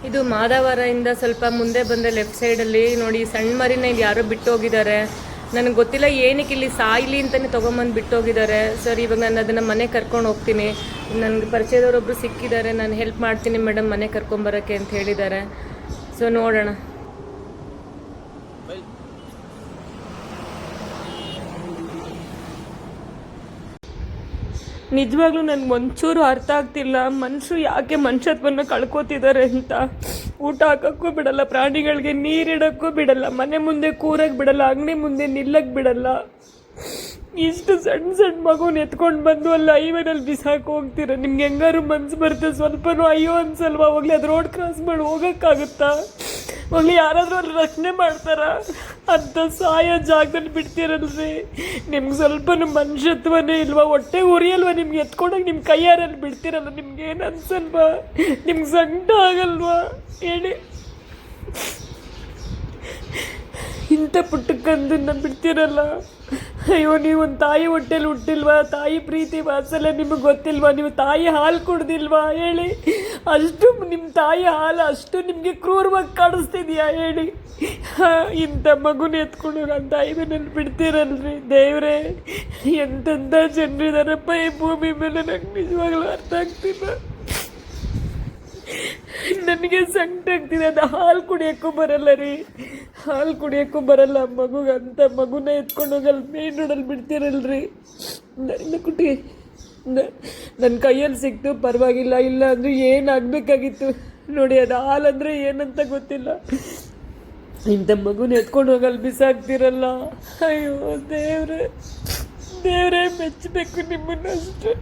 ಇದು ಮಾದವರದಿಂದ ಸ್ವಲ್ಪ ಮುಂದೆ ಬಂದರೆ ಲೆಫ್ಟ್ ಸೈಡಲ್ಲಿ ನೋಡಿ ಸಣ್ಣ ಮರಿನ ಇಲ್ಲಿ ಯಾರೋ ಬಿಟ್ಟು ಹೋಗಿದ್ದಾರೆ. ನನಗೆ ಗೊತ್ತಿಲ್ಲ ಏನಕ್ಕೆ ಇಲ್ಲಿ ಸಾಯ್ಲಿ ಅಂತಲೇ ತೊಗೊಂಬಂದು ಬಿಟ್ಟು ಹೋಗಿದ್ದಾರೆ. ಸರ್ ಇವಾಗ ನಾನು ಅದನ್ನು ಮನೆಗೆ ಕರ್ಕೊಂಡು ಹೋಗ್ತೀನಿ. ನನಗೆ ಪರಿಚಯದವರೊಬ್ಬರು ಸಿಕ್ಕಿದ್ದಾರೆ, ನಾನು ಹೆಲ್ಪ್ ಮಾಡ್ತೀನಿ ಮೇಡಮ್ ಮನೆ ಕರ್ಕೊಂಬರೋಕ್ಕೆ ಅಂತ ಹೇಳಿದ್ದಾರೆ. ಸೊ ನೋಡೋಣ. ನಿಜವಾಗ್ಲೂ ನನಗೆ ಒಂಚೂರು ಅರ್ಥ ಆಗ್ತಿಲ್ಲ, ಮನುಷ್ಯರು ಯಾಕೆ ಮನುಷ್ಯತ್ವನ ಕಳ್ಕೊತಿದ್ದಾರೆ ಅಂತ. ಊಟ ಹಾಕೋಕ್ಕೂ ಬಿಡಲ್ಲ, ಪ್ರಾಣಿಗಳಿಗೆ ನೀರಿಡೋಕ್ಕೂ ಬಿಡಲ್ಲ, ಮನೆ ಮುಂದೆ ಕೂರಕ್ಕೆ ಬಿಡಲ್ಲ, ಅಂಗಡಿ ಮುಂದೆ ನಿಲ್ಲಕ್ಕೆ ಬಿಡಲ್ಲ. ಇಷ್ಟು ಸಣ್ಣ ಸಣ್ಣ ಮಗುನ ಎತ್ಕೊಂಡು ಬಂದು ಅಲ್ಲಿ ಹೈವೇನಲ್ಲಿ ಬಿಸಾಕಿ ಹೋಗ್ತೀರ. ನಿಮ್ಗೆ ಹೆಂಗಾರು ಮನ್ಸು ಬರುತ್ತೆ ಸ್ವಲ್ಪನೂ ಅಯ್ಯೋ ಅನ್ಸಲ್ವಾ? ಹೋಗ್ಲಿ ಅದು ರೋಡ್ ಕ್ರಾಸ್ ಮಾಡಿ ಹೋಗೋಕ್ಕಾಗುತ್ತಾ? ಹೋಗ್ಲಿ ಯಾರಾದರೂ ಅಲ್ಲಿ ರಕ್ಷಣೆ ಮಾಡ್ತಾರ? ಅಂತ ಸಾಯೋ ಜಾಗದಲ್ಲಿ ಬಿಡ್ತೀರಲ್ರಿ. ನಿಮ್ಗೆ ಸ್ವಲ್ಪನೂ ಮನುಷ್ಯತ್ವನೇ ಇಲ್ವಾ? ಹೊಟ್ಟೆ ಉರಿಯಲ್ವಾ ನಿಮ್ಗೆ? ಎತ್ಕೊಂಡೋಗಿ ನಿಮ್ಮ ಕೈಯಾರಲ್ಲಿ ಬಿಡ್ತೀರಲ್ಲ, ನಿಮ್ಗೆ ಏನು ಅನ್ಸಲ್ವಾ? ನಿಮ್ಗೆ ಸಂಕಟ ಆಗಲ್ವಾ ಹೇಳಿ? ಇಂಥ ಪುಟ್ಟಕ್ಕಂದನ್ನ ಬಿಡ್ತೀರಲ್ಲ. ಅಯ್ಯೋ, ನೀವು ಒಂದು ತಾಯಿ ಹೊಟ್ಟೆಲಿ ಹುಟ್ಟಿಲ್ವಾ? ತಾಯಿ ಪ್ರೀತಿ ವಾತ್ಸಲ್ಯ ನಿಮಗೆ ಗೊತ್ತಿಲ್ವಾ? ನೀವು ತಾಯಿ ಹಾಲು ಕುಡ್ದಿಲ್ವಾ ಹೇಳಿ? ಅಷ್ಟು ನಿಮ್ಮ ತಾಯಿ ಹಾಲು ಅಷ್ಟು ನಿಮಗೆ ಕ್ರೂರವಾಗಿ ಕಾಣಿಸ್ತಿದ್ಯಾ ಹೇಳಿ? ಇಂಥ ಮಗುನ ಎತ್ಕೊಂಡು ನನ್ನ ತಾಯಿ ಮನೇಲಿ ಬಿಡ್ತೀರಲ್ರಿ ದೇವ್ರೆ. ಎಂತೆಂಥ ಜನರಿದಾರಪ್ಪ ಈ ಭೂಮಿ ಮೇಲೆ, ನಂಗೆ ನಿಜವಾಗ್ಲೂ ಅರ್ಥ ಆಗ್ತಿಲ್ಲ. ನನಗೆ ಸಂಕಟ ಆಗ್ತಿದೆ. ಅದು ಹಾಲು ಕುಡಿಯೋಕ್ಕೂ ಬರಲ್ಲ ರೀ, ಹಾಲು ಕುಡಿಯೋಕ್ಕೂ ಬರಲ್ಲ ಮಗುಗೆ. ಅಂತ ಮಗುನ ಎತ್ಕೊಂಡು ಹೋಗಲ್ಲ ಮೇನ್ ರೋಡಲ್ಲಿ ಬಿಡ್ತೀರಲ್ರಿ. ನನ್ನ ಕುಟಿ ನನ್ನ ಕೈಯಲ್ಲಿ ಸಿಕ್ತು ಪರವಾಗಿಲ್ಲ, ಇಲ್ಲ ಅಂದರೆ ಏನಾಗಬೇಕಾಗಿತ್ತು ನೋಡಿ. ಅದು ಹಾಲಂದರೆ ಏನಂತ ಗೊತ್ತಿಲ್ಲ. ಇಂಥ ಮಗುನ ಎತ್ಕೊಂಡು ಹೋಗಲ್ಲ ಬಿಸಾಕ್ತಿರಲ್ಲ. ಅಯ್ಯೋ ದೇವ್ರೆ, ದೇವರೇ ಮೆಚ್ಚಬೇಕು ನಿಮ್ಮನ್ನು ಅಷ್ಟು.